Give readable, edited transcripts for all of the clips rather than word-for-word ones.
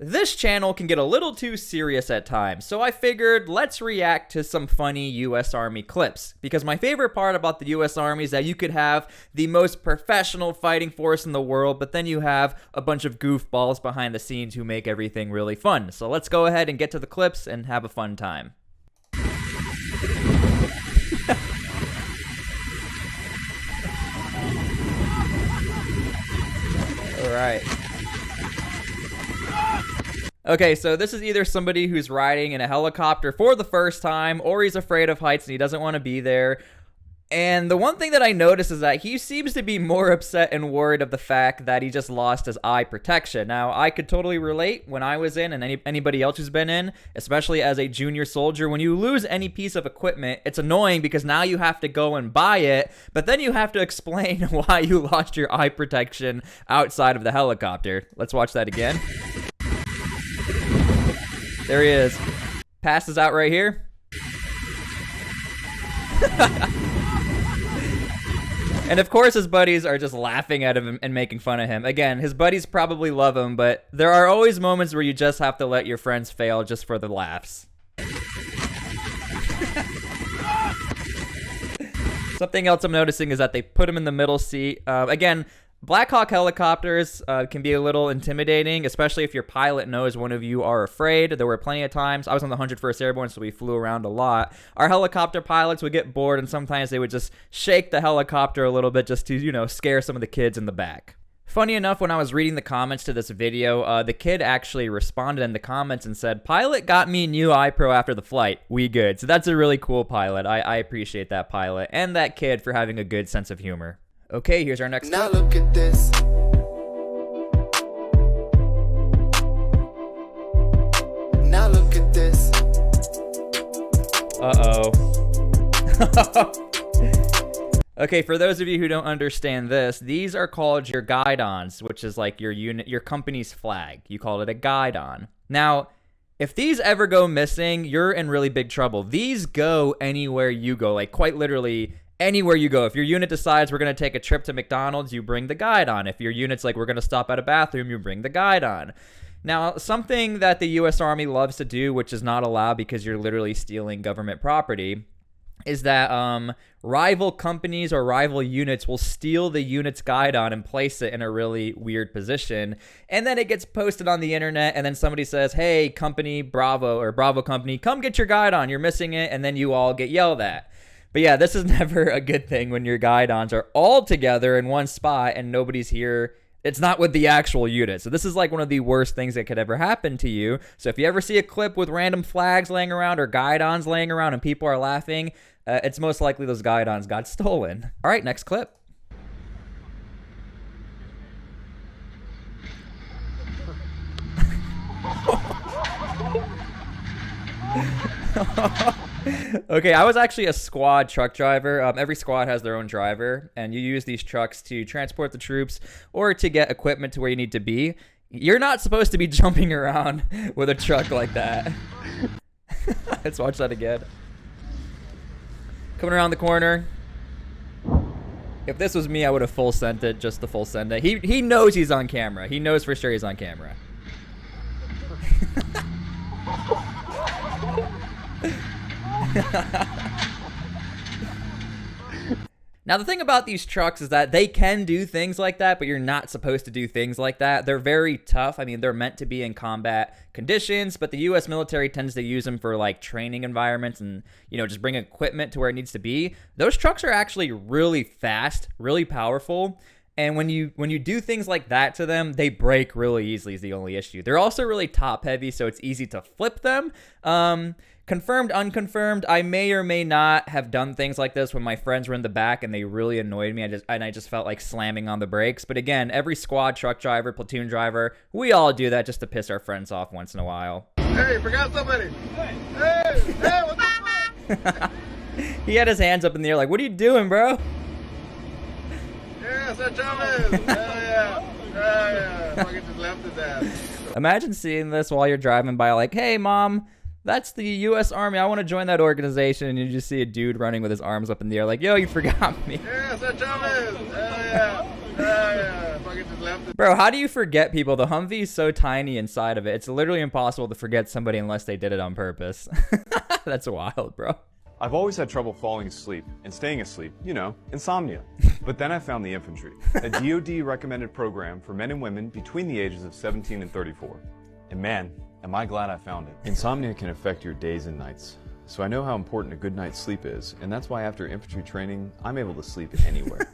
this channel can get a little too serious at times, so I figured let's react to some funny US Army clips. Because my favorite part about the US Army is that you could have the most professional fighting force in the world, but then you have a bunch of goofballs behind the scenes who make everything really fun. So let's go ahead and get to the clips and have a fun time. Alright. Okay, so this is either somebody who's riding in a helicopter for the first time, or he's afraid of heights and he doesn't want to be there. And the one thing that I noticed is that he seems to be more upset and worried of the fact that he just lost his eye protection. Now, I could totally relate when I was in, and anybody else who's been in, especially as a junior soldier. When you lose any piece of equipment, it's annoying because now you have to go and buy it, but then you have to explain why you lost your eye protection outside of the helicopter. Let's watch that again. There he is. Passes out right here. And of course his buddies are just laughing at him and making fun of him. Again, his buddies probably love him, but there are always moments where you just have to let your friends fail just for the laughs. Something else I'm noticing is that they put him in the middle seat. Again, Black Hawk helicopters can be a little intimidating, especially if your pilot knows one of you are afraid. There were plenty of times, I was on the 101st Airborne, so we flew around a lot. Our helicopter pilots would get bored, and sometimes they would just shake the helicopter a little bit just to, you know, scare some of the kids in the back. Funny enough, when I was reading the comments to this video, the kid actually responded in the comments and said, "Pilot got me new eye pro after the flight. We good." So that's a really cool pilot. I appreciate that pilot and that kid for having a good sense of humor. Okay, here's our next Now look at this. Now look at this. Uh-oh. Okay, for those of you who don't understand this, these are called your guidons, which is like your unit, your company's flag. You call it a guidon. Now, if these ever go missing, you're in really big trouble. These go anywhere you go, like quite literally anywhere you go. If your unit decides we're going to take a trip to McDonald's, you bring the guidon. If your unit's like we're going to stop at a bathroom, you bring the guidon. Now, something that the U.S. Army loves to do, which is not allowed because you're literally stealing government property, is that rival companies or rival units will steal the unit's guidon and place it in a really weird position. And then it gets posted on the internet, and then somebody says, "Hey, company Bravo or Bravo company, come get your guidon. You're missing it." And then you all get yelled at. But yeah, this is never a good thing when your guidons are all together in one spot and nobody's here. It's not with the actual unit. So this is like one of the worst things that could ever happen to you. So if you ever see a clip with random flags laying around or guidons laying around and people are laughing, it's most likely those guidons got stolen. All right, next clip. Okay, I was actually a squad truck driver. Every squad has their own driver, and you use these trucks to transport the troops or to get equipment to where you need to be. You're not supposed to be jumping around with a truck like that. Let's watch that again. Coming around the corner. If this was me, I would have full sent it, just the full send it. He knows he's on camera. He knows for sure he's on camera. Now, the thing about these trucks is that they can do things like that, but you're not supposed to do things like that. They're very tough. I mean, they're meant to be in combat conditions, but the U.S. military tends to use them for like training environments and, you know, just bring equipment to where it needs to be. Those trucks are actually really fast, really powerful. And when you do things like that to them, they break really easily is the only issue. They're also really top heavy, so it's easy to flip them. Confirmed, unconfirmed, I may or may not have done things like this when my friends were in the back and they really annoyed me. I just felt like slamming on the brakes. But again, every squad, truck driver, platoon driver, we all do that just to piss our friends off once in a while. Hey, forgot somebody. Hey, what the fuck? He had his hands up in the air like, "What are you doing, bro?" Yeah, Sir Chavez. Hell yeah. Yeah. Fucking just left his ass. Imagine seeing this while you're driving by like, "Hey, Mom, that's the U.S. Army. I want to join that organization." And you just see a dude running with his arms up in the air like, "Yo, you forgot me." Yeah, Sir Chavez. Hell yeah. Yeah. Fucking just left left it. Bro, how do you forget people? The Humvee is so tiny inside of it. It's literally impossible to forget somebody unless they did it on purpose. That's wild, bro. I've always had trouble falling asleep and staying asleep, you know, insomnia. But then I found the Infantry, a DoD recommended program for men and women between the ages of 17 and 34. And man, am I glad I found it. Insomnia can affect your days and nights. So I know how important a good night's sleep is, and that's why after infantry training, I'm able to sleep anywhere.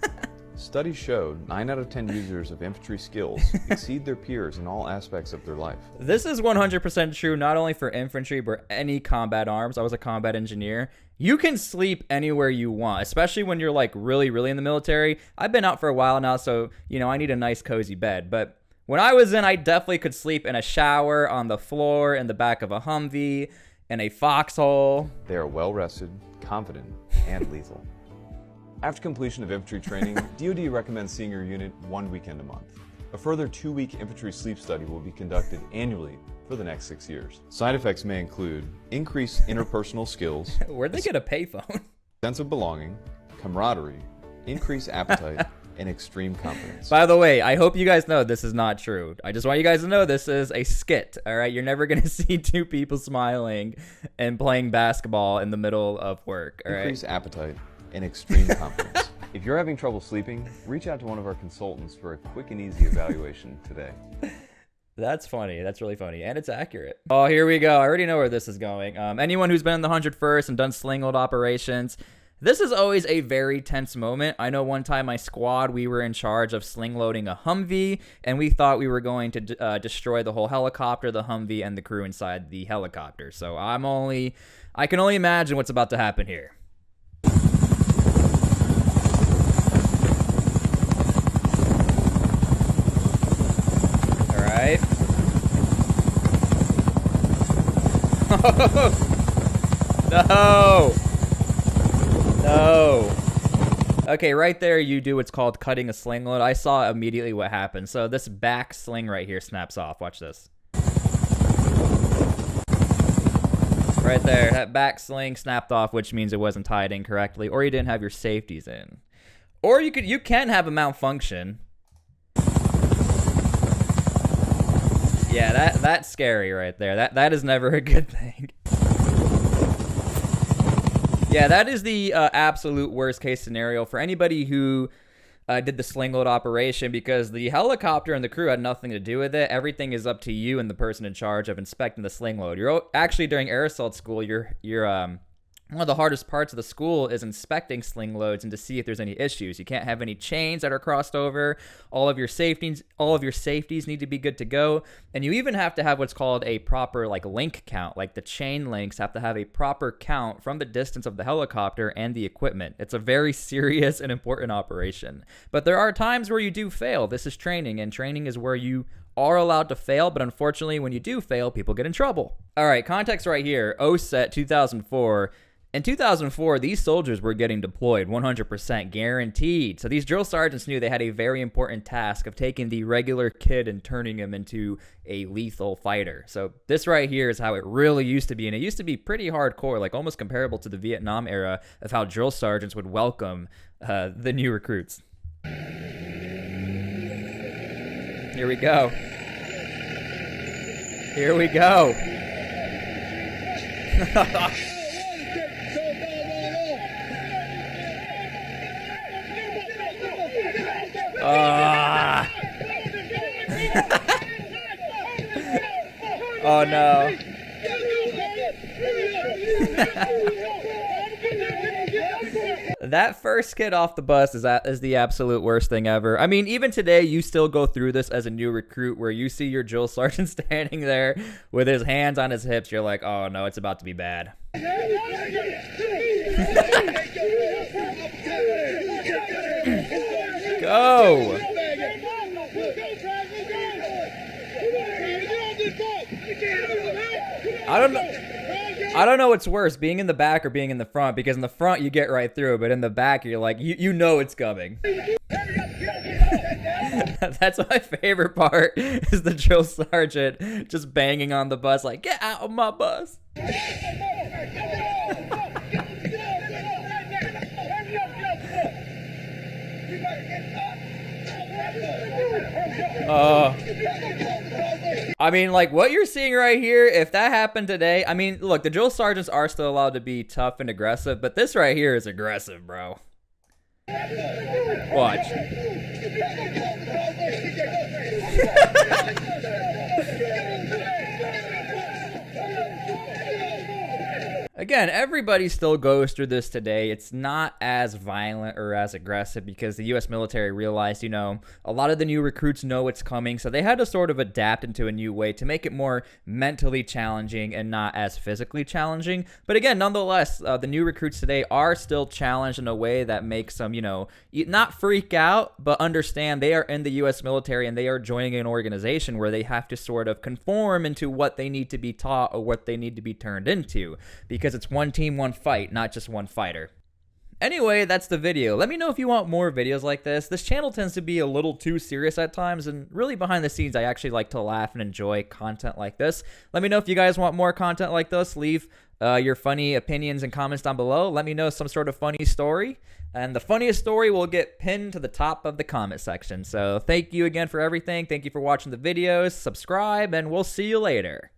Studies showed 9 out of 10 users of infantry skills exceed their peers in all aspects of their life. This is 100% true, not only for infantry, but any combat arms. I was a combat engineer. You can sleep anywhere you want, especially when you're like really in the military. I've been out for a while now, so, you know, I need a nice cozy bed. But when I was in, I definitely could sleep in a shower, on the floor, in the back of a Humvee, in a foxhole. They are well rested, confident, and lethal. After completion of infantry training, DoD recommends seeing your unit 1 weekend a month. A further 2-week infantry sleep study will be conducted annually for the next 6 years. Side effects may include increased interpersonal skills, Where'd they get a payphone? sense of belonging, camaraderie, increased appetite, and extreme confidence. By the way, I hope you guys know this is not true. I just want you guys to know this is a skit, all right? You're never going to see 2 people smiling and playing basketball in the middle of work, all right? Increased appetite and extreme confidence. If you're having trouble sleeping, reach out to one of our consultants for a quick and easy evaluation today. That's funny. That's really funny. And it's accurate. Oh, here we go. I already know where this is going. Anyone who's been in the 101st and done sling load operations, this is always a very tense moment. I know one time my squad, we were in charge of sling loading a Humvee, and we thought we were going to destroy the whole helicopter, the Humvee, and the crew inside the helicopter. So I can only imagine what's about to happen here. All right. No. No. Okay, right there you do what's called cutting a sling load. I saw immediately what happened. So this back sling right here snaps off. Watch this. Right there, that back sling snapped off, which means it wasn't tied in correctly, or you didn't have your safeties in. Or you can have a malfunction. Yeah, that's scary right there. That is never a good thing. Yeah, that is the absolute worst case scenario for anybody who did the sling load operation, because the helicopter and the crew had nothing to do with it. Everything is up to you and the person in charge of inspecting the sling load. You're actually, during air assault school, you're one of the hardest parts of the school is inspecting sling loads and to see if there's any issues. You can't have any chains that are crossed over. All of your safeties need to be good to go. And you even have to have what's called a proper link count. Like the chain links have to have a proper count from the distance of the helicopter and the equipment. It's a very serious and important operation. But there are times where you do fail. This is training, and training is where you are allowed to fail, but unfortunately when you do fail, people get in trouble. All right, context right here. OSET 2004. In 2004, these soldiers were getting deployed 100% guaranteed. So these drill sergeants knew they had a very important task of taking the regular kid and turning him into a lethal fighter. So this right here is how it really used to be. And it used to be pretty hardcore, like almost comparable to the Vietnam era of how drill sergeants would welcome the new recruits. Here we go. Here we go. Oh no. That first kid off the bus is the absolute worst thing ever. I mean, even today, you still go through this as a new recruit where you see your drill sergeant standing there with his hands on his hips. You're like, oh no, it's about to be bad. Go! I don't know what's worse, being in the back or being in the front, because in the front you get right through, but in the back you're like, you know it's coming. That's my favorite part, is the drill sergeant just banging on the bus like, get out of my bus. I mean, like, what you're seeing right here, if that happened today, I mean, look, the drill sergeants are still allowed to be tough and aggressive, but this right here is aggressive, bro. Watch. Again, everybody still goes through this today. It's not as violent or as aggressive because the U.S. military realized, you know, a lot of the new recruits know it's coming, so they had to sort of adapt into a new way to make it more mentally challenging and not as physically challenging. But again, nonetheless, the new recruits today are still challenged in a way that makes them, you know, not freak out, but understand they are in the U.S. military and they are joining an organization where they have to sort of conform into what they need to be taught or what they need to be turned into, because it's one team, one fight, not just one fighter. Anyway, that's the video. Let me know if you want more videos like this. This channel tends to be a little too serious at times, and really behind the scenes, I actually like to laugh and enjoy content like this. Let me know if you guys want more content like this. Leave your funny opinions and comments down below. Let me know some sort of funny story, and the funniest story will get pinned to the top of the comment section. So thank you again for everything. Thank you for watching the videos. Subscribe, and we'll see you later.